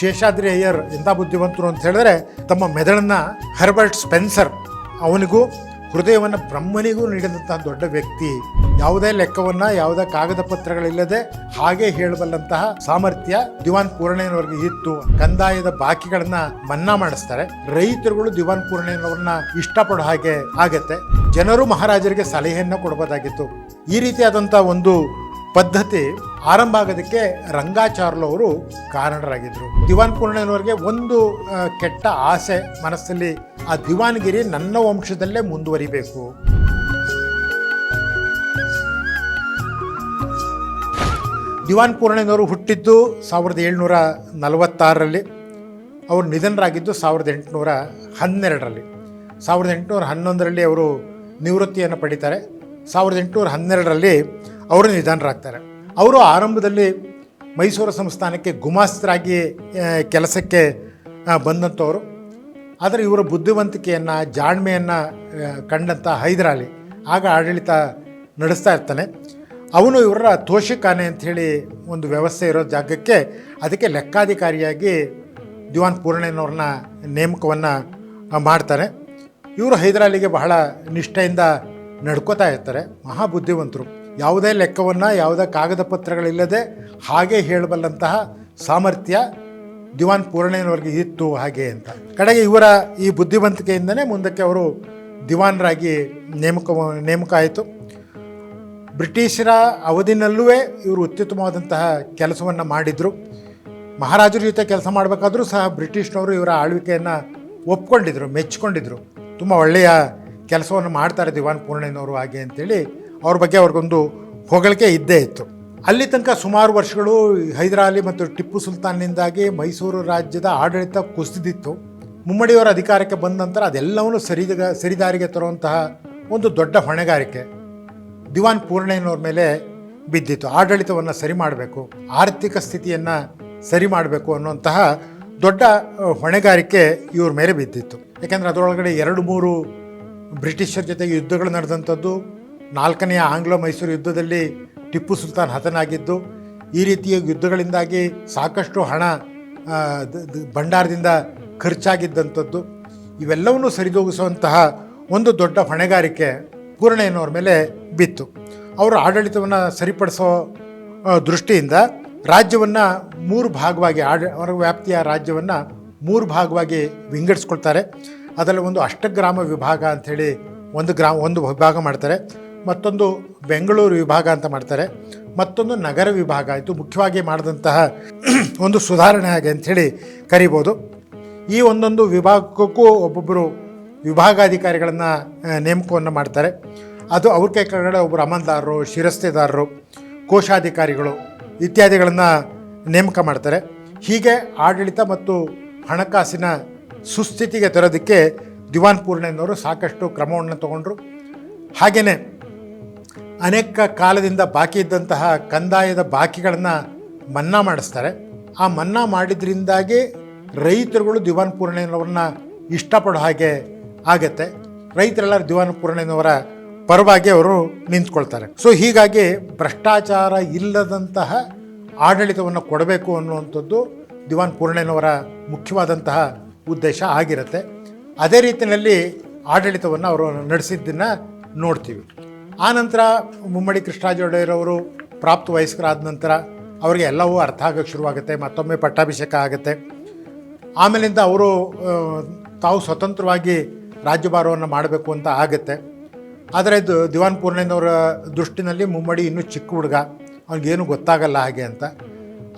ಶೇಷಾದ್ರಿ ಅಯ್ಯರ್ ಎಂಥ ಬುದ್ಧಿವಂತರು ಅಂತ ಹೇಳಿದ್ರೆ, ತಮ್ಮ ಮೆದುಳನ್ನ ಹರ್ಬರ್ಟ್ ಸ್ಪೆನ್ಸರ್ ಅವನಿಗೂ ಹೃದಯವನ್ನು ಬ್ರಹ್ಮನಿಗೂ ನೀಡಿದಂತಹ ದೊಡ್ಡ ವ್ಯಕ್ತಿ. ಯಾವುದೇ ಲೆಕ್ಕವನ್ನ, ಯಾವುದೇ ಕಾಗದ ಪತ್ರಗಳಿಲ್ಲದೆ ಹಾಗೆ ಹೇಳಬಲ್ಲಂತಹ ಸಾಮರ್ಥ್ಯ ದಿವಾನ್ ಪೂರ್ಣಯ್ಯನವರಿಗೆ ಇತ್ತು. ಕಂದಾಯದ ಬಾಕಿಗಳನ್ನ ಮನ್ನಾ ಮಾಡಿಸ್ತಾರೆ. ರೈತರುಗಳು ದಿವಾನ್ ಪೂರ್ಣಯ್ಯನವ್ರನ್ನ ಇಷ್ಟಪಡೋ ಹಾಗೆ ಆಗತ್ತೆ. ಜನರು ಮಹಾರಾಜರಿಗೆ ಸಲಹೆಯನ್ನು ಕೊಡಬಹುದಾಗಿತ್ತು. ಈ ರೀತಿಯಾದಂಥ ಒಂದು ಪದ್ಧತಿ ಆರಂಭ ಆಗೋದಕ್ಕೆ ರಂಗಾಚಾರ್ಲು ಅವರು ಕಾರಣರಾಗಿದ್ದರು. ದಿವಾನ್ ಪೂರ್ಣಯ್ಯನವರಿಗೆ ಒಂದು ಕೆಟ್ಟ ಆಸೆ ಮನಸ್ಸಲ್ಲಿ, ಆ ದಿವಾನ್ಗಿರಿ ನನ್ನ ವಂಶದಲ್ಲೇ ಮುಂದುವರಿಬೇಕು. ದಿವಾನ್ ಪೂರ್ಣಯ್ಯನವರು ಹುಟ್ಟಿದ್ದು 1746ರಲ್ಲಿ, ಅವರು ನಿಧನರಾಗಿದ್ದು 1812ರಲ್ಲಿ. 1811ರಲ್ಲಿ ಅವರು ನಿವೃತ್ತಿಯನ್ನು ಪಡಿತಾರೆ. 1812ರಲ್ಲಿ ಅವರು ನಿಧನರಾಗ್ತಾರೆ. ಅವರು ಆರಂಭದಲ್ಲಿ ಮೈಸೂರು ಸಂಸ್ಥಾನಕ್ಕೆ ಗುಮಾಸ್ತರಾಗಿ ಕೆಲಸಕ್ಕೆ ಬಂದಂಥವರು. ಆದರೆ ಇವರ ಬುದ್ಧಿವಂತಿಕೆಯನ್ನು, ಜಾಣ್ಮೆಯನ್ನು ಕಂಡಂಥ ಹೈದರಾಲಿ ಆಗ ಆಡಳಿತ ನಡೆಸ್ತಾ ಇರ್ತಾನೆ. ಅವನು ಇವರ ತೋಷಿಖಾನೆ ಅಂಥೇಳಿ ಒಂದು ವ್ಯವಸ್ಥೆ ಇರೋ ಜಾಗಕ್ಕೆ, ಅದಕ್ಕೆ ಲೆಕ್ಕಾಧಿಕಾರಿಯಾಗಿ ದಿವಾನ್ ಪೂರ್ಣಯ್ಯನವ್ರನ್ನ ನೇಮಕವನ್ನು ಮಾಡ್ತಾನೆ. ಇವರು ಹೈದರಾಲಿಗೆ ಬಹಳ ನಿಷ್ಠೆಯಿಂದ ನಡ್ಕೋತಾ ಇರ್ತಾರೆ. ಮಹಾಬುದ್ಧಿವಂತರು. ಯಾವುದೇ ಲೆಕ್ಕವನ್ನು, ಯಾವುದೇ ಕಾಗದ ಪತ್ರಗಳಿಲ್ಲದೆ ಹಾಗೆ ಹೇಳಬಲ್ಲಂತಹ ಸಾಮರ್ಥ್ಯ ದಿವಾನ್ ಪೂರ್ಣಯ್ಯನವ್ರಿಗೆ ಇತ್ತು ಹಾಗೆ ಅಂತ. ಕಡೆಗೆ ಇವರ ಈ ಬುದ್ಧಿವಂತಿಕೆಯಿಂದನೇ ಮುಂದಕ್ಕೆ ಅವರು ದಿವಾನರಾಗಿ ನೇಮಕ ಆಯಿತು. ಬ್ರಿಟಿಷರ ಅವಧಿನಲ್ಲೂ ಇವರು ಅತ್ಯುತ್ತಮವಾದಂತಹ ಕೆಲಸವನ್ನು ಮಾಡಿದರು. ಮಹಾರಾಜರ ಜೊತೆ ಕೆಲಸ ಮಾಡಬೇಕಾದ್ರೂ ಸಹ ಬ್ರಿಟಿಷ್ನವರು ಇವರ ಆಳ್ವಿಕೆಯನ್ನು ಒಪ್ಕೊಂಡಿದ್ರು, ಮೆಚ್ಚಿಕೊಂಡಿದ್ರು. ತುಂಬ ಒಳ್ಳೆಯ ಕೆಲಸವನ್ನು ಮಾಡ್ತಾರೆ ದಿವಾನ್ ಪೂರ್ಣಯ್ಯನವರು ಹಾಗೆ ಅಂತೇಳಿ ಅವ್ರ ಬಗ್ಗೆ ಅವ್ರಿಗೊಂದು ಹೊಗಳಿಕೆ ಇದ್ದೇ ಇತ್ತು. ಅಲ್ಲಿ ತನಕ ಸುಮಾರು ವರ್ಷಗಳು ಹೈದರಾಲಿ ಮತ್ತು ಟಿಪ್ಪು ಸುಲ್ತಾನ್ನಿಂದಾಗಿ ಮೈಸೂರು ರಾಜ್ಯದ ಆಡಳಿತ ಕುಸಿದಿತ್ತು. ಮುಮ್ಮಡಿಯವರ ಅಧಿಕಾರಕ್ಕೆ ಬಂದ ನಂತರ ಅದೆಲ್ಲವನ್ನೂ ಸರಿದಾರಿಗೆ ತರುವಂತಹ ಒಂದು ದೊಡ್ಡ ಹೊಣೆಗಾರಿಕೆ ದಿವಾನ್ ಪೂರ್ಣಯ್ಯನವ್ರ ಮೇಲೆ ಬಿದ್ದಿತ್ತು. ಆಡಳಿತವನ್ನು ಸರಿ ಮಾಡಬೇಕು, ಆರ್ಥಿಕ ಸ್ಥಿತಿಯನ್ನು ಸರಿ ಮಾಡಬೇಕು ಅನ್ನುವಂತಹ ದೊಡ್ಡ ಹೊಣೆಗಾರಿಕೆ ಇವ್ರ ಮೇಲೆ ಬಿದ್ದಿತ್ತು. ಯಾಕೆಂದರೆ ಅದರೊಳಗಡೆ 2-3 ಬ್ರಿಟಿಷರ ಜೊತೆಗೆ ಯುದ್ಧಗಳು ನಡೆದಂಥದ್ದು. 4ನೇ ಆಂಗ್ಲೋ ಮೈಸೂರು ಯುದ್ಧದಲ್ಲಿ ಟಿಪ್ಪು ಸುಲ್ತಾನ್ ಹತನಾಗಿದ್ದು. ಈ ರೀತಿಯ ಯುದ್ಧಗಳಿಂದಾಗಿ ಸಾಕಷ್ಟು ಹಣ ಭಂಡಾರದಿಂದ ಖರ್ಚಾಗಿದ್ದಂಥದ್ದು. ಇವೆಲ್ಲವನ್ನೂ ಸರಿದೂಗಿಸುವಂತಹ ಒಂದು ದೊಡ್ಡ ಹೊಣೆಗಾರಿಕೆ ಪೂರ್ಣಯ್ಯನವ್ರ ಮೇಲೆ ಬಿತ್ತು. ಅವರು ಆಡಳಿತವನ್ನು ಸರಿಪಡಿಸೋ ದೃಷ್ಟಿಯಿಂದ ರಾಜ್ಯವನ್ನು 3 ಭಾಗವಾಗಿ ಅವರ ವ್ಯಾಪ್ತಿಯ ರಾಜ್ಯವನ್ನು 3 ಭಾಗವಾಗಿ ವಿಂಗಡಿಸ್ಕೊಳ್ತಾರೆ. ಅದರಲ್ಲಿ ಒಂದು ಅಷ್ಟಗ್ರಾಮ ವಿಭಾಗ ಅಂಥೇಳಿ ಒಂದು ವಿಭಾಗ ಮಾಡ್ತಾರೆ. ಮತ್ತೊಂದು ಬೆಂಗಳೂರು ವಿಭಾಗ ಅಂತ ಮಾಡ್ತಾರೆ. ಮತ್ತೊಂದು ನಗರ ವಿಭಾಗ. ಇದು ಮುಖ್ಯವಾಗಿ ಮಾಡಿದಂತಹ ಒಂದು ಸುಧಾರಣೆ ಹಾಗೆ ಅಂಥೇಳಿ ಕರಿಬೋದು. ಈ ಒಂದೊಂದು ವಿಭಾಗಕ್ಕೂ ಒಬ್ಬೊಬ್ಬರು ವಿಭಾಗಾಧಿಕಾರಿಗಳನ್ನು ನೇಮಕವನ್ನು ಮಾಡ್ತಾರೆ. ಅದು ಅವ್ರ ಕೈ ಕೆಳಗಡೆ ಒಬ್ಬರು ಅಮಲ್ದಾರರು, ಶಿರಸ್ತೆದಾರರು, ಕೋಶಾಧಿಕಾರಿಗಳು ಇತ್ಯಾದಿಗಳನ್ನು ನೇಮಕ ಮಾಡ್ತಾರೆ. ಹೀಗೆ ಆಡಳಿತ ಮತ್ತು ಹಣಕಾಸಿನ ಸುಸ್ಥಿತಿಗೆ ತರೋದಕ್ಕೆ ದಿವಾನ್ ಪೂರ್ಣಯ್ಯನವರು ಸಾಕಷ್ಟು ಕ್ರಮವನ್ನು ತಗೊಂಡ್ರು. ಹಾಗೆಯೇ ಅನೇಕ ಕಾಲದಿಂದ ಬಾಕಿ ಇದ್ದಂತಹ ಕಂದಾಯದ ಬಾಕಿಗಳನ್ನು ಮನ್ನಾ ಮಾಡಿಸ್ತಾರೆ. ಆ ಮನ್ನಾ ಮಾಡಿದ್ರಿಂದಾಗಿ ರೈತರುಗಳು ದಿವಾನ್ ಪೂರ್ಣಯ್ಯನವ್ರನ್ನ ಇಷ್ಟಪಡೋ ಹಾಗೆ ಆಗತ್ತೆ. ರೈತರೆಲ್ಲರೂ ದಿವಾನ್ ಪೂರ್ಣಯ್ಯನವರ ಪರವಾಗಿ ಅವರು ನಿಂತ್ಕೊಳ್ತಾರೆ. ಸೊ ಹೀಗಾಗಿ ಭ್ರಷ್ಟಾಚಾರ ಇಲ್ಲದಂತಹ ಆಡಳಿತವನ್ನು ಕೊಡಬೇಕು ಅನ್ನುವಂಥದ್ದು ದಿವಾನ್ ಪೂರ್ಣಯ್ಯನವರ ಮುಖ್ಯವಾದಂತಹ ಉದ್ದೇಶ ಆಗಿರುತ್ತೆ. ಅದೇ ರೀತಿಯಲ್ಲಿ ಆಡಳಿತವನ್ನು ಅವರು ನಡೆಸಿದ್ದನ್ನು ನೋಡ್ತೀವಿ. ಆನಂತರ ಮುಮ್ಮಡಿ ಕೃಷ್ಣರಾಜ ಒಡೆಯರವರು ಪ್ರಾಪ್ತ ವಯಸ್ಕರಾದ ನಂತರ ಅವರಿಗೆ ಎಲ್ಲವೂ ಅರ್ಥ ಆಗೋಕ್ಕೆ ಶುರುವಾಗುತ್ತೆ. ಮತ್ತೊಮ್ಮೆ ಪಟ್ಟಾಭಿಷೇಕ ಆಗುತ್ತೆ. ಆಮೇಲಿಂದ ಅವರು ತಾವು ಸ್ವತಂತ್ರವಾಗಿ ರಾಜ್ಯಭಾರವನ್ನು ಮಾಡಬೇಕು ಅಂತ ಆಗುತ್ತೆ. ಆದರೆ ದಿವಾನ್ ಪೂರ್ಣಯ್ಯನವರ ದೃಷ್ಟಿನಲ್ಲಿ ಮುಮ್ಮಡಿ ಇನ್ನೂ ಚಿಕ್ಕ ಹುಡುಗ, ಅವ್ನಿಗೇನು ಗೊತ್ತಾಗಲ್ಲ ಹಾಗೆ ಅಂತ.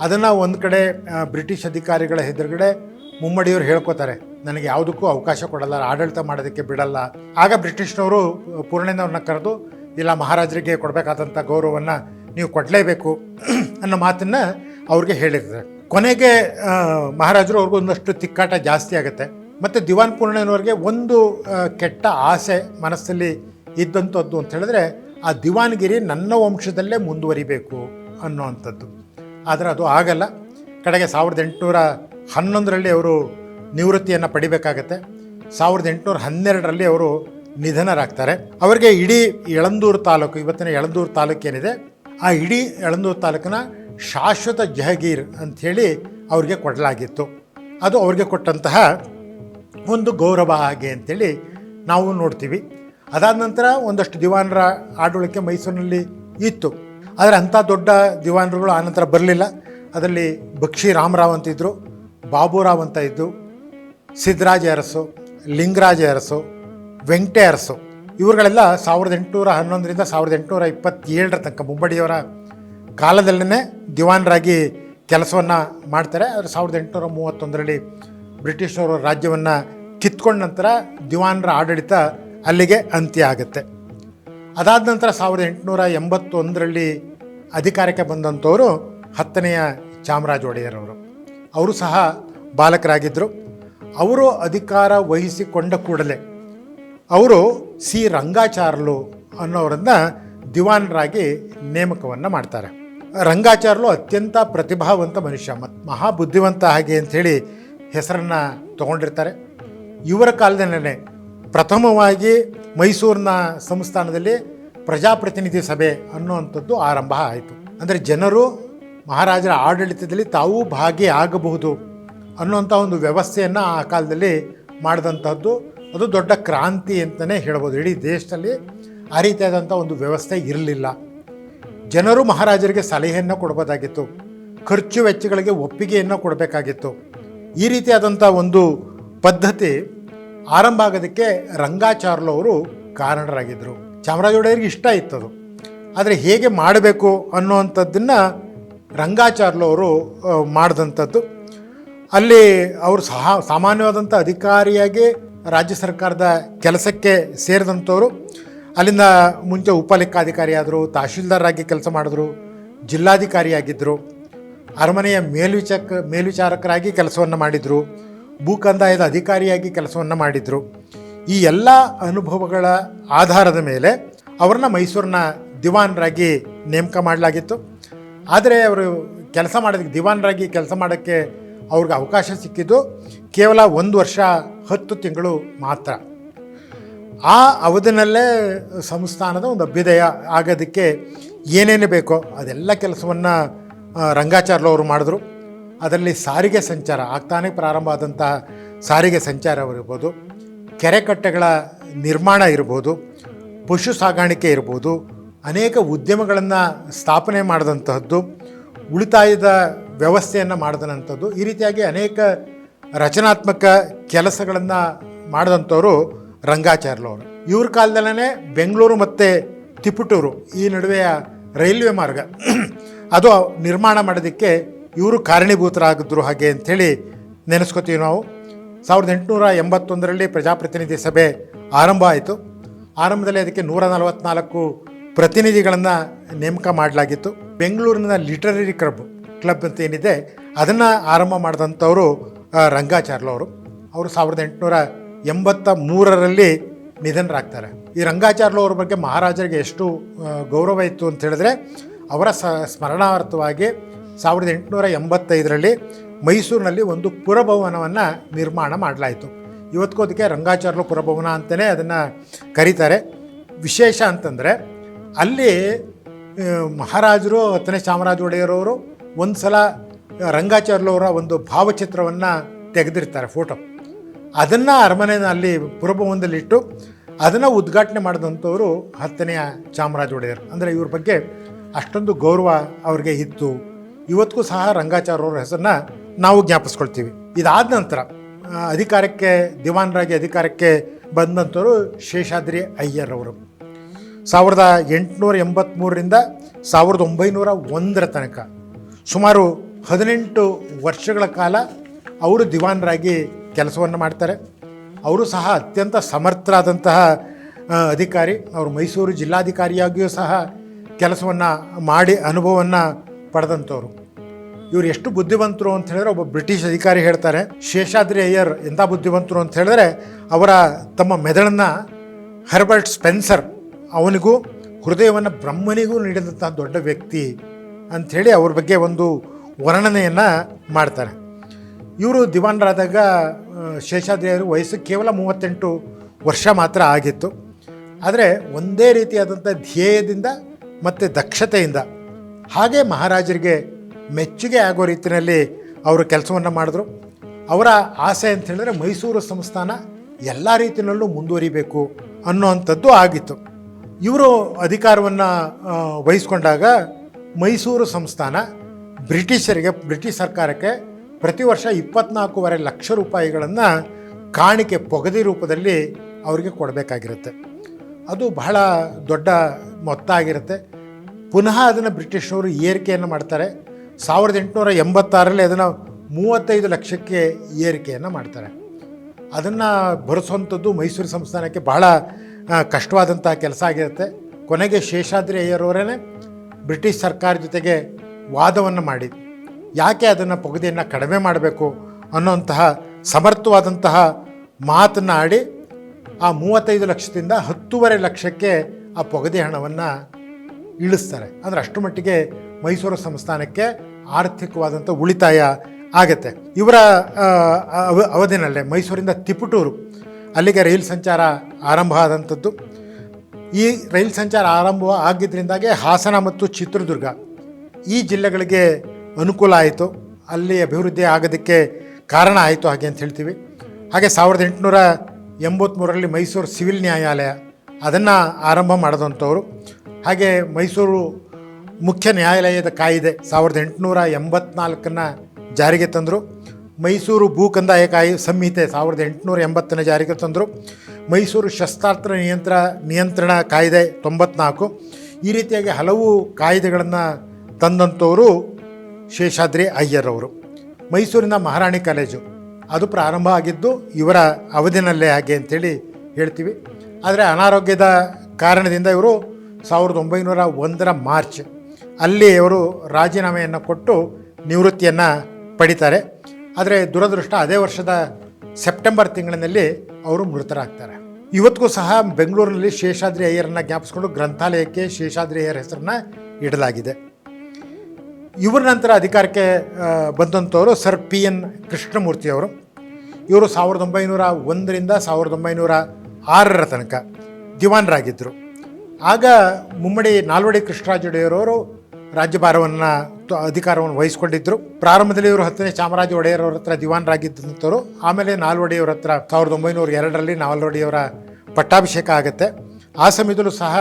ಅದನ್ನು ಒಂದು ಕಡೆ ಬ್ರಿಟಿಷ್ ಅಧಿಕಾರಿಗಳ ಎದುರುಗಡೆ ಮುಮ್ಮಡಿಯವರು ಹೇಳ್ಕೊತಾರೆ, ನನಗೆ ಯಾವುದಕ್ಕೂ ಅವಕಾಶ ಕೊಡಲ್ಲ, ಆಡಳಿತ ಮಾಡೋದಕ್ಕೆ ಬಿಡಲ್ಲ. ಆಗ ಬ್ರಿಟಿಷ್ನವರು ಪೂರ್ಣಯ್ಯನವ್ರನ್ನ ಕರೆದು, ಇಲ್ಲ, ಮಹಾರಾಜರಿಗೆ ಕೊಡಬೇಕಾದಂಥ ಗೌರವವನ್ನು ನೀವು ಕೊಡಲೇಬೇಕು ಅನ್ನೋ ಮಾತನ್ನು ಅವ್ರಿಗೆ ಹೇಳಿರ್ತಾರೆ. ಕೊನೆಗೆ ಮಹಾರಾಜರು ಅವ್ರಿಗೂ ಒಂದಷ್ಟು ತಿಕ್ಕಾಟ ಜಾಸ್ತಿ ಆಗುತ್ತೆ. ಮತ್ತು ದಿವಾನ್ ಪೂರ್ಣಯ್ಯನವ್ರಿಗೆ ಒಂದು ಕೆಟ್ಟ ಆಸೆ ಮನಸ್ಸಲ್ಲಿ ಇದ್ದಂಥದ್ದು ಅಂತ ಹೇಳಿದ್ರೆ, ಆ ದಿವಾನ್ಗಿರಿ ನನ್ನ ವಂಶದಲ್ಲೇ ಮುಂದುವರಿಬೇಕು ಅನ್ನೋವಂಥದ್ದು. ಆದರೆ ಅದು ಆಗಲ್ಲ. ಕಡೆಗೆ 1811ರಲ್ಲಿ ಅವರು ನಿವೃತ್ತಿಯನ್ನು ಪಡಿಬೇಕಾಗತ್ತೆ. 1812ರಲ್ಲಿ ಅವರು ನಿಧನರಾಗ್ತಾರೆ. ಅವರಿಗೆ ಇಡೀ ಯಳಂದೂರು ತಾಲೂಕು, ಇವತ್ತಿನ ಯಳಂದೂರು ತಾಲೂಕೇನಿದೆ, ಆ ಇಡೀ ಯಳಂದೂರು ತಾಲೂಕಿನ ಶಾಶ್ವತ ಜಹಗೀರ್ ಅಂಥೇಳಿ ಅವ್ರಿಗೆ ಕೊಡಲಾಗಿತ್ತು. ಅದು ಅವ್ರಿಗೆ ಕೊಟ್ಟಂತಹ ಒಂದು ಗೌರವ ಹಾಗೆ ಅಂತೇಳಿ ನಾವು ನೋಡ್ತೀವಿ. ಅದಾದ ನಂತರ ಒಂದಷ್ಟು ದಿವಾನರ ಆಡಳಿಕೆ ಮೈಸೂರಿನಲ್ಲಿ ಇತ್ತು. ಆದರೆ ಅಂಥ ದೊಡ್ಡ ದಿವಾನರುಗಳು ಆನಂತರ ಬರಲಿಲ್ಲ. ಅದರಲ್ಲಿ ಬಕ್ಷಿ ರಾಮರಾವ್ ಅಂತ ಇದ್ದರು, ಬಾಬುರಾವ್ ಅಂತ ಇದ್ದು, ಸಿದ್ದರಾಜ ಅರಸು, ಲಿಂಗರಾಜ ಅರಸು, ವೆಂಕಟೇ ಅರಸು, ಇವರುಗಳೆಲ್ಲ 1811ರಿಂದ 1827 ತನಕ ಮುಮ್ಮಡಿಯವರ ಕಾಲದಲ್ಲೇ ದಿವಾನರಾಗಿ ಕೆಲಸವನ್ನು ಮಾಡ್ತಾರೆ. ಆದರೆ 1831ರಲ್ಲಿ ಬ್ರಿಟಿಷರು ರಾಜ್ಯವನ್ನು ಕಿತ್ಕೊಂಡ ನಂತರ ದಿವಾನರ ಆಡಳಿತ ಅಲ್ಲಿಗೆ ಅಂತ್ಯ ಆಗುತ್ತೆ. ಅದಾದ ನಂತರ 1881ರಲ್ಲಿ ಅಧಿಕಾರಕ್ಕೆ ಬಂದಂಥವರು 10ನೆಯ ಚಾಮರಾಜ ಒಡೆಯರವರು. ಅವರು ಸಹ ಬಾಲಕರಾಗಿದ್ದರು. ಅವರು ಅಧಿಕಾರ ವಹಿಸಿಕೊಂಡ ಕೂಡಲೇ ಅವರು ಸಿ ರಂಗಾಚಾರ್ಲು ಅನ್ನೋರನ್ನು ದಿವಾನರಾಗಿ ನೇಮಕವನ್ನು ಮಾಡ್ತಾರೆ. ರಂಗಾಚಾರ್ಲು ಅತ್ಯಂತ ಪ್ರತಿಭಾವಂತ ಮನುಷ್ಯ ಮತ್ತು ಮಹಾಬುದ್ಧಿವಂತ ಹಾಗೆ ಅಂಥೇಳಿ ಹೆಸರನ್ನು ತಗೊಂಡಿರ್ತಾರೆ. ಇವರ ಕಾಲದಲ್ಲೇ ಪ್ರಥಮವಾಗಿ ಮೈಸೂರಿನ ಸಂಸ್ಥಾನದಲ್ಲಿ ಪ್ರಜಾಪ್ರತಿನಿಧಿ ಸಭೆ ಅನ್ನುವಂಥದ್ದು ಆರಂಭ ಆಯಿತು. ಅಂದರೆ ಜನರು ಮಹಾರಾಜರ ಆಡಳಿತದಲ್ಲಿ ತಾವೂ ಭಾಗಿಯಾಗಬಹುದು ಅನ್ನುವಂಥ ಒಂದು ವ್ಯವಸ್ಥೆಯನ್ನು ಆ ಕಾಲದಲ್ಲಿ ಮಾಡಿದಂಥದ್ದು. ಅದು ದೊಡ್ಡ ಕ್ರಾಂತಿ ಅಂತಲೇ ಹೇಳ್ಬೋದು. ಇಡೀ ದೇಶದಲ್ಲಿ ಆ ರೀತಿಯಾದಂಥ ಒಂದು ವ್ಯವಸ್ಥೆ ಇರಲಿಲ್ಲ. ಜನರು ಮಹಾರಾಜರಿಗೆ ಸಲಹೆಯನ್ನು ಕೊಡ್ಬೋದಾಗಿತ್ತು, ಖರ್ಚು ವೆಚ್ಚಗಳಿಗೆ ಒಪ್ಪಿಗೆಯನ್ನು ಕೊಡಬೇಕಾಗಿತ್ತು. ಈ ರೀತಿಯಾದಂಥ ಒಂದು ಪದ್ಧತಿ ಆರಂಭ ಆಗೋದಕ್ಕೆ ರಂಗಾಚಾರ್ಲು ಅವರು ಕಾರಣರಾಗಿದ್ದರು. ಚಾಮರಾಜ ಒಡೆಯರಿಗೆ ಇಷ್ಟ ಇತ್ತದು. ಆದರೆ ಹೇಗೆ ಮಾಡಬೇಕು ಅನ್ನುವಂಥದ್ದನ್ನು ರಂಗಾಚಾರ್ಲು ಅವರು ಮಾಡಿದಂಥದ್ದು. ಅಲ್ಲಿ ಅವರು ಸಾಮಾನ್ಯವಾದಂಥ ಅಧಿಕಾರಿಯಾಗಿ ರಾಜ್ಯ ಸರ್ಕಾರದ ಕೆಲಸಕ್ಕೆ ಸೇರಿದಂಥವರು. ಅಲ್ಲಿಂದ ಮುಂಚೆ ಉಪಲೆಕ್ಕಾಧಿಕಾರಿಯಾದರು, ತಹಶೀಲ್ದಾರಾಗಿ ಕೆಲಸ ಮಾಡಿದ್ರು, ಜಿಲ್ಲಾಧಿಕಾರಿಯಾಗಿದ್ದರು, ಅರಮನೆಯ ಮೇಲ್ವಿಚಾರಕರಾಗಿ ಕೆಲಸವನ್ನು ಮಾಡಿದರು, ಭೂ ಕಂದಾಯದ ಅಧಿಕಾರಿಯಾಗಿ ಕೆಲಸವನ್ನು ಮಾಡಿದರು. ಈ ಎಲ್ಲ ಅನುಭವಗಳ ಆಧಾರದ ಮೇಲೆ ಅವರನ್ನ ಮೈಸೂರಿನ ದಿವಾನರಾಗಿ ನೇಮಕ ಮಾಡಲಾಗಿತ್ತು. ಆದರೆ ಅವರು ದಿವಾನರಾಗಿ ಕೆಲಸ ಮಾಡೋಕ್ಕೆ ಅವ್ರಿಗೆ ಅವಕಾಶ ಸಿಕ್ಕಿದ್ದು ಕೇವಲ 1 ವರ್ಷ 10 ತಿಂಗಳು ಮಾತ್ರ. ಆ ಅವಧಿನಲ್ಲೇ ಸಂಸ್ಥಾನದ ಒಂದು ಅಭ್ಯುದಯ ಆಗೋದಕ್ಕೆ ಏನೇನು ಬೇಕೋ ಅದೆಲ್ಲ ಕೆಲಸವನ್ನು ರಂಗಾಚಾರ್ಲು ಅವರು ಮಾಡಿದ್ರು. ಅದರಲ್ಲಿ ಸಾರಿಗೆ ಸಂಚಾರ ಆಗ್ತಾನೆ ಪ್ರಾರಂಭ ಆದಂತಹ ಸಾರಿಗೆ ಸಂಚಾರವಿರ್ಬೋದು, ಕೆರೆಕಟ್ಟೆಗಳ ನಿರ್ಮಾಣ ಇರ್ಬೋದು, ಪಶು ಸಾಗಾಣಿಕೆ ಇರ್ಬೋದು, ಅನೇಕ ಉದ್ಯಮಗಳನ್ನು ಸ್ಥಾಪನೆ ಮಾಡಿದಂತಹದ್ದು, ಉಳಿತಾಯದ ವ್ಯವಸ್ಥೆಯನ್ನು ಮಾಡಿದಂಥದ್ದು. ಈ ರೀತಿಯಾಗಿ ಅನೇಕ ರಚನಾತ್ಮಕ ಕೆಲಸಗಳನ್ನು ಮಾಡಿದಂಥವರು ರಂಗಾಚಾರ್ಲು ಅವರು. ಇವ್ರ ಕಾಲದಲ್ಲೇ ಬೆಂಗಳೂರು ಮತ್ತು ತಿಪಟೂರು ಈ ನಡುವೆಯ ರೈಲ್ವೆ ಮಾರ್ಗ ಅದು ನಿರ್ಮಾಣ ಮಾಡೋದಕ್ಕೆ ಇವರು ಕಾರಣೀಭೂತರಾಗಿದ್ದರು ಹಾಗೆ ಅಂಥೇಳಿ ನೆನೆಸ್ಕೋತೀವಿ ನಾವು. 1881ರಲ್ಲಿ ಪ್ರಜಾಪ್ರತಿನಿಧಿ ಸಭೆ ಆರಂಭ ಆಯಿತು. ಆರಂಭದಲ್ಲಿ ಅದಕ್ಕೆ 144 ಪ್ರತಿನಿಧಿಗಳನ್ನು ನೇಮಕ ಮಾಡಲಾಗಿತ್ತು. ಬೆಂಗಳೂರಿನ ಲಿಟರರಿ ಕ್ಲಬ್ ಅಂತ ಏನಿದೆ ಅದನ್ನು ಆರಂಭ ಮಾಡಿದಂಥವರು ರಂಗಾಚಾರ್ಲು ಅವರು. ಅವರು 1883ರಲ್ಲಿ ನಿಧನರಾಗ್ತಾರೆ. ಈ ರಂಗಾಚಾರ್ಲು ಅವ್ರ ಬಗ್ಗೆ ಮಹಾರಾಜರಿಗೆ ಎಷ್ಟು ಗೌರವ ಇತ್ತು ಅಂತ ಹೇಳಿದ್ರೆ, ಅವರ ಸ್ಮರಣಾರ್ಥವಾಗಿ 1885ರಲ್ಲಿ ಮೈಸೂರಿನಲ್ಲಿ ಒಂದು ಪುರಭವನವನ್ನು ನಿರ್ಮಾಣ ಮಾಡಲಾಯಿತು. ಇವತ್ತಿಗೂ ಅದಕ್ಕೆ ರಂಗಾಚಾರ್ಲು ಪುರಭವನ ಅಂತಲೇ ಅದನ್ನು ಕರೀತಾರೆ. ವಿಶೇಷ ಅಂತಂದರೆ ಅಲ್ಲಿ ಮಹಾರಾಜರು 10ನೇ ಚಾಮರಾಜ ಒಡೆಯರವರು ಒಂದು ಸಲ ರಂಗಾಚಾರ್ಲು ಅವರ ಒಂದು ಭಾವಚಿತ್ರವನ್ನು ತೆಗೆದಿರ್ತಾರೆ, ಫೋಟೋ. ಅದನ್ನು ಅರಮನೆಯಲ್ಲಿ ಪುರಭವನದಲ್ಲಿಟ್ಟು ಅದನ್ನು ಉದ್ಘಾಟನೆ ಮಾಡಿದಂಥವರು 10ನೇ ಚಾಮರಾಜ ಒಡೆಯರು. ಅಂದರೆ ಇವ್ರ ಬಗ್ಗೆ ಅಷ್ಟೊಂದು ಗೌರವ ಅವ್ರಿಗೆ ಇತ್ತು. ಇವತ್ತಿಗೂ ಸಹ ರಂಗಾಚಾರ್ಯವ್ರ ಹೆಸರನ್ನ ನಾವು ಜ್ಞಾಪಿಸ್ಕೊಳ್ತೀವಿ. ಇದಾದ ನಂತರ ದಿವಾನರಾಗಿ ಅಧಿಕಾರಕ್ಕೆ ಬಂದಂಥವರು ಶೇಷಾದ್ರಿ ಅಯ್ಯರ್ ಅವರು. 1883ರಿಂದ 1901 ತನಕ ಸುಮಾರು 18 ವರ್ಷಗಳ ಕಾಲ ಅವರು ದಿವಾನರಾಗಿ ಕೆಲಸವನ್ನು ಮಾಡ್ತಾರೆ. ಅವರು ಸಹ ಅತ್ಯಂತ ಸಮರ್ಥರಾದಂತಹ ಅಧಿಕಾರಿ. ಅವರು ಮೈಸೂರು ಜಿಲ್ಲಾಧಿಕಾರಿಯಾಗಿಯೂ ಸಹ ಕೆಲಸವನ್ನು ಮಾಡಿ ಅನುಭವವನ್ನು ಪಡೆದಂಥವ್ರು. ಇವರು ಎಷ್ಟು ಬುದ್ಧಿವಂತರು ಅಂತ ಹೇಳಿದ್ರೆ, ಒಬ್ಬ ಬ್ರಿಟಿಷ್ ಅಧಿಕಾರಿ ಹೇಳ್ತಾರೆ, ಶೇಷಾದ್ರಿ ಅಯ್ಯರ್ ಎಂಥ ಬುದ್ಧಿವಂತರು ಅಂತ ಹೇಳಿದ್ರೆ, ತಮ್ಮ ಮೆದುಳನ್ನು ಹರ್ಬರ್ಟ್ ಸ್ಪೆನ್ಸರ್ ಅವನಿಗೂ ಹೃದಯವನ್ನು ಬ್ರಹ್ಮನಿಗೂ ನೀಡಿದಂಥ ದೊಡ್ಡ ವ್ಯಕ್ತಿ ಅಂಥೇಳಿ ಅವ್ರ ಬಗ್ಗೆ ಒಂದು ವರ್ಣನೆಯನ್ನು ಮಾಡ್ತಾರೆ. ಇವರು ದಿವಾನರಾದಾಗ ಶೇಷಾದ್ರಿ ಅಯ್ಯರ್ ವಯಸ್ಸು ಕೇವಲ 38 ವರ್ಷ ಮಾತ್ರ ಆಗಿತ್ತು. ಆದರೆ ಒಂದೇ ರೀತಿಯಾದಂಥ ಧ್ಯೇಯದಿಂದ ಮತ್ತು ದಕ್ಷತೆಯಿಂದ, ಹಾಗೆ ಮಹಾರಾಜರಿಗೆ ಮೆಚ್ಚುಗೆ ಆಗೋ ರೀತಿಯಲ್ಲಿ ಅವರು ಕೆಲಸವನ್ನು ಮಾಡಿದ್ರು. ಅವರ ಆಸೆ ಅಂತ ಹೇಳಿದ್ರೆ ಮೈಸೂರು ಸಂಸ್ಥಾನ ಎಲ್ಲ ರೀತಿಯಲ್ಲೂ ಮುಂದುವರಿಬೇಕು ಅನ್ನೋವಂಥದ್ದು ಆಗಿತ್ತು. ಇವರು ಅಧಿಕಾರವನ್ನು ವಹಿಸ್ಕೊಂಡಾಗ ಮೈಸೂರು ಸಂಸ್ಥಾನ ಬ್ರಿಟಿಷ್ ಸರ್ಕಾರಕ್ಕೆ ಪ್ರತಿ ವರ್ಷ 24.5 ಲಕ್ಷ ರೂಪಾಯಿಗಳನ್ನು ಕಾಣಿಕೆ ಪೊಗದಿ ರೂಪದಲ್ಲಿ ಅವರಿಗೆ ಕೊಡಬೇಕಾಗಿರುತ್ತೆ. ಅದು ಬಹಳ ದೊಡ್ಡ ಮೊತ್ತ ಆಗಿರುತ್ತೆ. ಪುನಃ ಅದನ್ನು ಬ್ರಿಟಿಷರು ಏರಿಕೆಯನ್ನು ಮಾಡ್ತಾರೆ. 1886ರಲ್ಲಿ ಅದನ್ನು 35 ಲಕ್ಷಕ್ಕೆ ಏರಿಕೆಯನ್ನು ಮಾಡ್ತಾರೆ. ಅದನ್ನು ಭರಿಸುವಂಥದ್ದು ಮೈಸೂರು ಸಂಸ್ಥಾನಕ್ಕೆ ಬಹಳ ಕಷ್ಟವಾದಂತಹ ಕೆಲಸ ಆಗಿರುತ್ತೆ. ಕೊನೆಗೆ ಶೇಷಾದ್ರಿ ಅಯ್ಯರವರೇ ಬ್ರಿಟಿಷ್ ಸರ್ಕಾರ ಜೊತೆಗೆ ವಾದವನ್ನು ಮಾಡಿ ಯಾಕೆ ಅದನ್ನು ಪೊಗದಿಯನ್ನು ಕಡಿಮೆ ಮಾಡಬೇಕು ಅನ್ನೋಂತಹ ಸಮರ್ಥವಾದಂತಹ ಮಾತನ್ನು ಆಡಿ ಆ 35 ಲಕ್ಷದಿಂದ 10.5 ಲಕ್ಷಕ್ಕೆ ಆ ಪೊಗದಿ ಹಣವನ್ನು ಇಳಿಸ್ತಾರೆ. ಅಂದರೆ ಅಷ್ಟು ಮಟ್ಟಿಗೆ ಮೈಸೂರು ಸಂಸ್ಥಾನಕ್ಕೆ ಆರ್ಥಿಕವಾದಂಥ ಉಳಿತಾಯ ಆಗತ್ತೆ. ಇವರ ಅವಧಿನಲ್ಲೇ ಮೈಸೂರಿಂದ ತಿಪಟೂರು ಅಲ್ಲಿಗೆ ರೈಲು ಸಂಚಾರ ಆರಂಭ ಆದಂಥದ್ದು. ಈ ರೈಲು ಸಂಚಾರ ಆರಂಭ ಆಗಿದ್ದರಿಂದಾಗೆ ಹಾಸನ ಮತ್ತು ಚಿತ್ರದುರ್ಗ ಈ ಜಿಲ್ಲೆಗಳಿಗೆ ಅನುಕೂಲ ಆಯಿತು, ಅಲ್ಲಿ ಅಭಿವೃದ್ಧಿ ಆಗೋದಕ್ಕೆ ಕಾರಣ ಆಯಿತು ಹಾಗೆ ಅಂತ ಹೇಳ್ತೀವಿ. ಹಾಗೆ 1883ರಲ್ಲಿ ಮೈಸೂರು ಸಿವಿಲ್ ನ್ಯಾಯಾಲಯ ಅದನ್ನು ಆರಂಭ ಮಾಡಿದಂಥವ್ರು. ಹಾಗೆ ಮೈಸೂರು ಮುಖ್ಯ ನ್ಯಾಯಾಲಯದ ಕಾಯಿದೆ 1884 ಜಾರಿಗೆ ತಂದರು. ಮೈಸೂರು ಭೂಕಂದಾಯ ಸಂಹಿತೆ 1880 ಜಾರಿಗೆ ತಂದರು. ಮೈಸೂರು ಶಸ್ತ್ರಾಸ್ತ್ರ ನಿಯಂತ್ರಣ ಕಾಯ್ದೆ 94. ಈ ರೀತಿಯಾಗಿ ಹಲವು ಕಾಯ್ದೆಗಳನ್ನು ತಂದಂಥವರು ಶೇಷಾದ್ರಿ ಅಯ್ಯರವರು. ಮೈಸೂರಿನ ಮಹಾರಾಣಿ ಕಾಲೇಜು ಅದು ಪ್ರಾರಂಭ ಆಗಿದ್ದು ಇವರ ಅವಧಿನಲ್ಲೇ ಹಾಗೆ ಅಂಥೇಳಿ ಹೇಳ್ತೀವಿ. ಆದರೆ ಅನಾರೋಗ್ಯದ ಕಾರಣದಿಂದ ಇವರು 1901 ಮಾರ್ಚ್ ಅಲ್ಲಿ ಅವರು ರಾಜೀನಾಮೆಯನ್ನು ಕೊಟ್ಟು ನಿವೃತ್ತಿಯನ್ನು ಪಡಿತಾರೆ. ಆದರೆ ದುರದೃಷ್ಟ ಅದೇ ವರ್ಷದ ಸೆಪ್ಟೆಂಬರ್ ತಿಂಗಳಿನಲ್ಲಿ ಅವರು ಮೃತರಾಗ್ತಾರೆ. ಇವತ್ತಿಗೂ ಸಹ ಬೆಂಗಳೂರಿನಲ್ಲಿ ಶೇಷಾದ್ರಿ ಅಯ್ಯರನ್ನು ಜ್ಞಾಪಿಸ್ಕೊಂಡು ಗ್ರಂಥಾಲಯಕ್ಕೆ ಶೇಷಾದ್ರಿ ಅಯ್ಯರ್ ಹೆಸರನ್ನು ಇಡಲಾಗಿದೆ. ಇವರ ನಂತರ ಅಧಿಕಾರಕ್ಕೆ ಬಂದಂಥವರು ಸರ್ PN ಕೃಷ್ಣಮೂರ್ತಿಯವರು. ಇವರು 1901ರಿಂದ 1906 ತನಕ ದಿವಾನರಾಗಿದ್ದರು. ಆಗ ಮುಮ್ಮಡಿ ನಾಲ್ವಡಿ ಕೃಷ್ಣರಾಜ ಒಡೆಯರವರು ರಾಜ್ಯಭಾರವನ್ನು ಅಧಿಕಾರವನ್ನು ವಹಿಸ್ಕೊಂಡಿದ್ದರು. ಪ್ರಾರಂಭದಲ್ಲಿ ಇವರು 10ನೇ ಚಾಮರಾಜ ಒಡೆಯರವ್ರ ಹತ್ರ ದಿವಾನರಾಗಿದ್ದಂಥವ್ರು. ಆಮೇಲೆ ನಾಲ್ವಡಿಯವರ ಹತ್ರ 1902ರಲ್ಲಿ ನಾಲ್ವಡಿಯವರ ಪಟ್ಟಾಭಿಷೇಕ ಆಗುತ್ತೆ. ಆ ಸಮಯದಲ್ಲೂ ಸಹ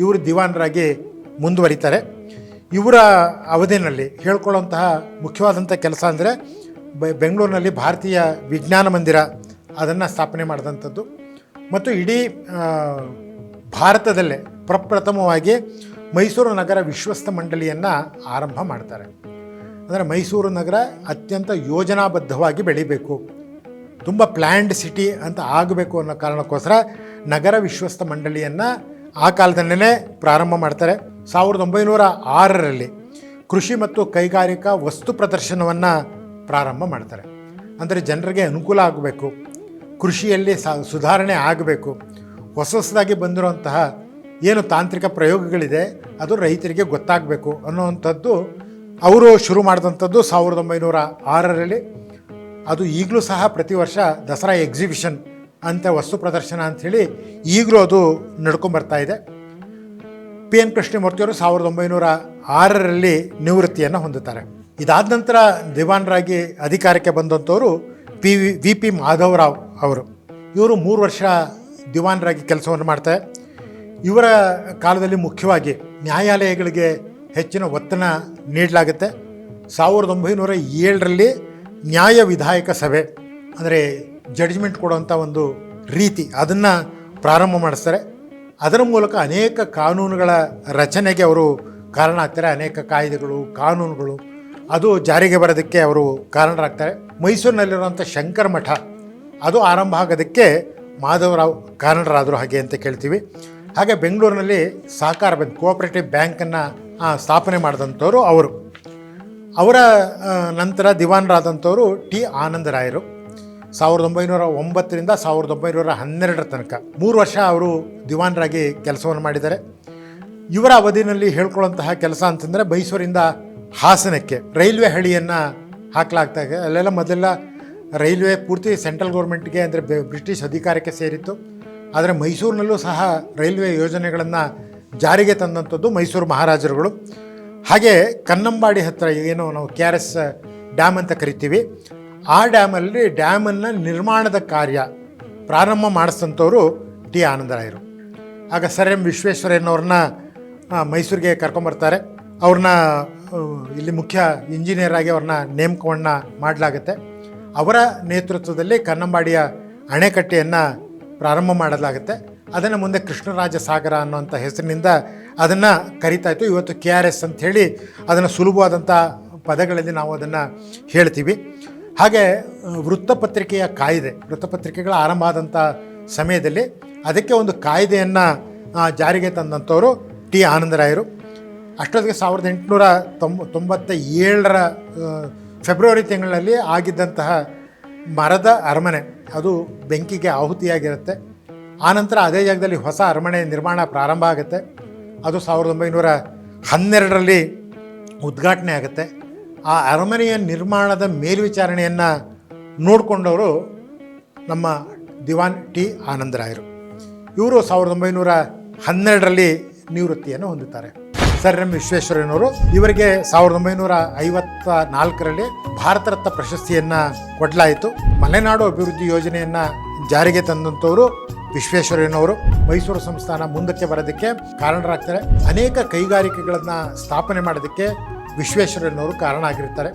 ಇವರು ದಿವಾನರಾಗಿ ಮುಂದುವರಿತಾರೆ. ಇವರ ಅವಧಿಯಲ್ಲಿ ಹೇಳ್ಕೊಳ್ಳುವಂತಹ ಮುಖ್ಯವಾದಂಥ ಕೆಲಸ ಅಂದರೆ ಬೆಂಗಳೂರಿನಲ್ಲಿ ಭಾರತೀಯ ವಿಜ್ಞಾನ ಮಂದಿರ ಅದನ್ನು ಸ್ಥಾಪನೆ ಮಾಡಿದಂಥದ್ದು ಮತ್ತು ಇಡೀ ಭಾರತದಲ್ಲೇ ಪ್ರಪ್ರಥಮವಾಗಿ ಮೈಸೂರು ನಗರ ವಿಶ್ವಸ್ತ ಮಂಡಳಿಯನ್ನು ಆರಂಭ ಮಾಡ್ತಾರೆ. ಅಂದರೆ ಮೈಸೂರು ನಗರ ಅತ್ಯಂತ ಯೋಜನಾಬದ್ಧವಾಗಿ ಬೆಳಿಬೇಕು, ತುಂಬ ಪ್ಲ್ಯಾಂಡ್ ಸಿಟಿ ಅಂತ ಆಗಬೇಕು ಅನ್ನೋ ಕಾರಣಕ್ಕೋಸ್ಕರ ನಗರ ವಿಶ್ವಸ್ತ ಮಂಡಳಿಯನ್ನು ಆ ಕಾಲದಲ್ಲೇ ಪ್ರಾರಂಭ ಮಾಡ್ತಾರೆ. 1906ರಲ್ಲಿ ಕೃಷಿ ಮತ್ತು ಕೈಗಾರಿಕಾ ವಸ್ತು ಪ್ರದರ್ಶನವನ್ನು ಪ್ರಾರಂಭ ಮಾಡ್ತಾರೆ. ಅಂದರೆ ಜನರಿಗೆ ಅನುಕೂಲ ಆಗಬೇಕು, ಕೃಷಿಯಲ್ಲಿ ಸುಧಾರಣೆ ಆಗಬೇಕು, ಹೊಸದಾಗಿ ಬಂದಿರುವಂತಹ ಏನು ತಾಂತ್ರಿಕ ಪ್ರಯೋಗಗಳಿದೆ ಅದು ರೈತರಿಗೆ ಗೊತ್ತಾಗಬೇಕು ಅನ್ನುವಂಥದ್ದು ಅವರು ಶುರು ಮಾಡಿದಂಥದ್ದು 1906ರಲ್ಲಿ. ಅದು ಈಗಲೂ ಸಹ ಪ್ರತಿ ವರ್ಷ ದಸರಾ ಎಕ್ಸಿಬಿಷನ್ ಅಂತ ವಸ್ತು ಪ್ರದರ್ಶನ ಅಂಥೇಳಿ ಈಗಲೂ ಅದು ನಡ್ಕೊಂಬರ್ತಾ ಇದೆ. PN ಕೃಷ್ಣಮೂರ್ತಿಯವರು 1906ರಲ್ಲಿ ನಿವೃತ್ತಿಯನ್ನು ಹೊಂದುತ್ತಾರೆ. ಇದಾದ ನಂತರ ದಿವಾನರಾಗಿ ಅಧಿಕಾರಕ್ಕೆ ಬಂದಂಥವರು VP ಮಾಧವರಾವ್ ಅವರು. ಇವರು 3 ವರ್ಷ ದಿವಾನರಾಗಿ ಕೆಲಸವನ್ನು ಮಾಡ್ತಾರೆ. ಇವರ ಕಾಲದಲ್ಲಿ ಮುಖ್ಯವಾಗಿ ನ್ಯಾಯಾಲಯಗಳಿಗೆ ಹೆಚ್ಚಿನ ಒತ್ತನ್ನು ನೀಡಲಾಗುತ್ತೆ. 1907ರಲ್ಲಿ ನ್ಯಾಯ ವಿಧಾಯಕ ಸಭೆ ಅಂದರೆ ಜಡ್ಜ್ಮೆಂಟ್ ಕೊಡುವಂಥ ಒಂದು ರೀತಿ ಅದನ್ನು ಪ್ರಾರಂಭ ಮಾಡಿಸ್ತಾರೆ. ಅದರ ಮೂಲಕ ಅನೇಕ ಕಾನೂನುಗಳ ರಚನೆಗೆ ಅವರು ಕಾರಣ ಆಗ್ತಾರೆ. ಅನೇಕ ಕಾಯ್ದೆಗಳು ಕಾನೂನುಗಳು ಅದು ಜಾರಿಗೆ ಬರೋದಕ್ಕೆ ಅವರು ಕಾರಣರಾಗ್ತಾರೆ. ಮೈಸೂರಿನಲ್ಲಿರುವಂಥ ಶಂಕರ ಮಠ ಅದು ಆರಂಭ ಆಗೋದಕ್ಕೆ ಮಾಧವರಾವ್ ಕಾರಣರಾದರು ಹಾಗೆ ಅಂತ ಕೇಳ್ತೀವಿ. ಹಾಗೆ ಬೆಂಗಳೂರಿನಲ್ಲಿ ಸಹಕಾರ ಬ್ಯಾಂಕ್ ಕೋಆಪರೇಟಿವ್ ಬ್ಯಾಂಕನ್ನು ಸ್ಥಾಪನೆ ಮಾಡಿದಂಥವ್ರು ಅವರು. ಅವರ ನಂತರ ದಿವಾನರಾದಂಥವರು T ಆನಂದರಾಯರು 1909ರಿಂದ 1912 ತನಕ 3 ವರ್ಷ ಅವರು ದಿವಾನರಾಗಿ ಕೆಲಸವನ್ನು ಮಾಡಿದ್ದಾರೆ. ಇವರ ಅವಧಿಯಲ್ಲಿ ಹೇಳ್ಕೊಳ್ಳುವಂತಹ ಕೆಲಸ ಅಂತಂದರೆ ಮೈಸೂರಿಂದ ಹಾಸನಕ್ಕೆ ರೈಲ್ವೆ ಹಳಿಯನ್ನು ಹಾಕಲಾಗ್ತಾಯಿದೆ. ಅಲ್ಲೆಲ್ಲ ಮೊದಲೆಲ್ಲ ರೈಲ್ವೆ ಪೂರ್ತಿ ಸೆಂಟ್ರಲ್ ಗೌರ್ಮೆಂಟ್ಗೆ ಅಂದರೆ ಬ್ರಿಟಿಷ್ ಅಧಿಕಾರಕ್ಕೆ ಸೇರಿತ್ತು. ಆದರೆ ಮೈಸೂರಿನಲ್ಲೂ ಸಹ ರೈಲ್ವೆ ಯೋಜನೆಗಳನ್ನು ಜಾರಿಗೆ ತಂದಂಥದ್ದು ಮೈಸೂರು ಮಹಾರಾಜರುಗಳು. ಹಾಗೆ ಕನ್ನಂಬಾಡಿ ಹತ್ತಿರ ಏನು ನಾವು KRS ಡ್ಯಾಮ್ ಅಂತ ಕರಿತೀವಿ. ಆ ಡ್ಯಾಮನ್ನು ನಿರ್ಮಾಣದ ಕಾರ್ಯ ಪ್ರಾರಂಭ ಮಾಡಿಸಿದಂಥವರು ಟಿ ಆನಂದರಾಯರು. ಆಗ ಸರ್ ಎಂ ವಿಶ್ವೇಶ್ವರಯ್ಯನವ್ರನ್ನ ಮೈಸೂರಿಗೆ ಕರ್ಕೊಂಬರ್ತಾರೆ. ಅವ್ರನ್ನ ಇಲ್ಲಿ ಮುಖ್ಯ ಇಂಜಿನಿಯರ್ ಆಗಿ ಅವ್ರನ್ನ ನೇಮಕವನ್ನು ಮಾಡಲಾಗುತ್ತೆ. ಅವರ ನೇತೃತ್ವದಲ್ಲಿ ಕನ್ನಂಬಾಡಿಯ ಅಣೆಕಟ್ಟೆಯನ್ನು ಪ್ರಾರಂಭ ಮಾಡಲಾಗುತ್ತೆ. ಅದನ್ನು ಮುಂದೆ ಕೃಷ್ಣರಾಜ ಸಾಗರ ಅನ್ನೋಂಥ ಹೆಸರಿನಿಂದ ಅದನ್ನು ಕರಿತಾಯಿತ್ತು. ಇವತ್ತು KRS ಅಂಥೇಳಿ ಅದನ್ನು ಸುಲಭವಾದಂಥ ಪದಗಳಲ್ಲಿ ನಾವು ಅದನ್ನು ಹೇಳ್ತೀವಿ. ಹಾಗೆ ವೃತ್ತಪತ್ರಿಕೆಗಳ ಆರಂಭ ಆದಂಥ ಸಮಯದಲ್ಲಿ ಅದಕ್ಕೆ ಒಂದು ಕಾಯ್ದೆಯನ್ನು ಜಾರಿಗೆ ತಂದಂಥವರು ಟಿ ಆನಂದರಾಯರು. ಅಷ್ಟೊತ್ತಿಗೆ 1897ರ ಫೆಬ್ರವರಿ ತಿಂಗಳಲ್ಲಿ ಆಗಿದ್ದಂತಹ ಮರದ ಅರಮನೆ ಅದು ಬೆಂಕಿಗೆ ಆಹುತಿಯಾಗಿರುತ್ತೆ. ಆನಂತರ ಅದೇ ಜಾಗದಲ್ಲಿ ಹೊಸ ಅರಮನೆ ನಿರ್ಮಾಣ ಪ್ರಾರಂಭ ಆಗುತ್ತೆ. ಅದು 1912ರಲ್ಲಿ ಉದ್ಘಾಟನೆ ಆಗುತ್ತೆ. ಆ ಅರಮನೆಯ ನಿರ್ಮಾಣದ ಮೇಲ್ವಿಚಾರಣೆಯನ್ನು ನೋಡಿಕೊಂಡವರು ನಮ್ಮ ದಿವಾನ್ ಟಿ ಆನಂದರಾಯರು. ಇವರು 1912ರಲ್ಲಿ ನಿವೃತ್ತಿಯನ್ನು ಹೊಂದುತ್ತಾರೆ. ಸರ್ ಎಂ ವಿಶ್ವೇಶ್ವರಯ್ಯನವರು ಇವರಿಗೆ 1954ರಲ್ಲಿ ಭಾರತ ರತ್ನ ಪ್ರಶಸ್ತಿಯನ್ನು ಕೊಡಲಾಯಿತು. ಮಲೆನಾಡು ಅಭಿವೃದ್ಧಿ ಯೋಜನೆಯನ್ನು ಜಾರಿಗೆ ತಂದಂಥವರು ವಿಶ್ವೇಶ್ವರಯ್ಯನವರು. ಮೈಸೂರು ಸಂಸ್ಥಾನ ಮುಂದಕ್ಕೆ ಬರೋದಕ್ಕೆ ಕಾರಣರಾಗ್ತಾರೆ. ಅನೇಕ ಕೈಗಾರಿಕೆಗಳನ್ನು ಸ್ಥಾಪನೆ ಮಾಡೋದಕ್ಕೆ ವಿಶ್ವೇಶ್ವರಯ್ಯನವರು ಕಾರಣ ಆಗಿರ್ತಾರೆ.